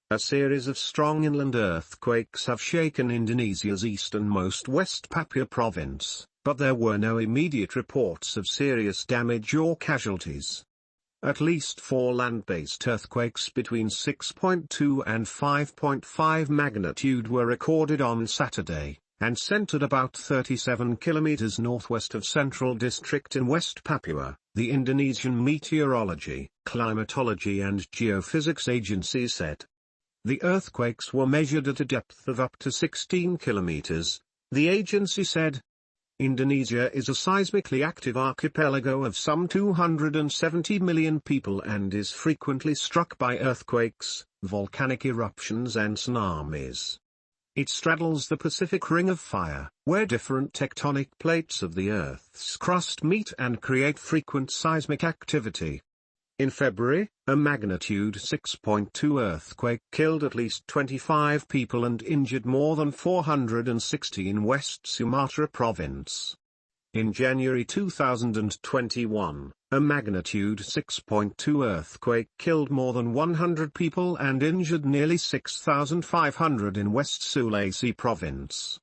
A series of strong inland earthquakes have shaken Indonesia's easternmost West Papua province, but there were no immediate reports of serious damage or casualties. At least 4 land-based earthquakes between 6.2 and 5.5 magnitude were recorded on Saturday, and centered about 37 kilometers northwest of Central District in West Papua, the Indonesian Meteorology, Climatology and Geophysics Agency said. The earthquakes were measured at a depth of up to 16 kilometers, the agency said. Indonesia is a seismically active archipelago of some 270 million people and is frequently struck by earthquakes, volcanic eruptions and tsunamis. It straddles the Pacific Ring of Fire, where different tectonic plates of the Earth's crust meet and create frequent seismic activity. In February, a magnitude 6.2 earthquake killed at least 25 people and injured more than 460 in West Sumatra province. In January 2021, a magnitude 6.2 earthquake killed more than 100 people and injured nearly 6,500 in West Sulawesi province.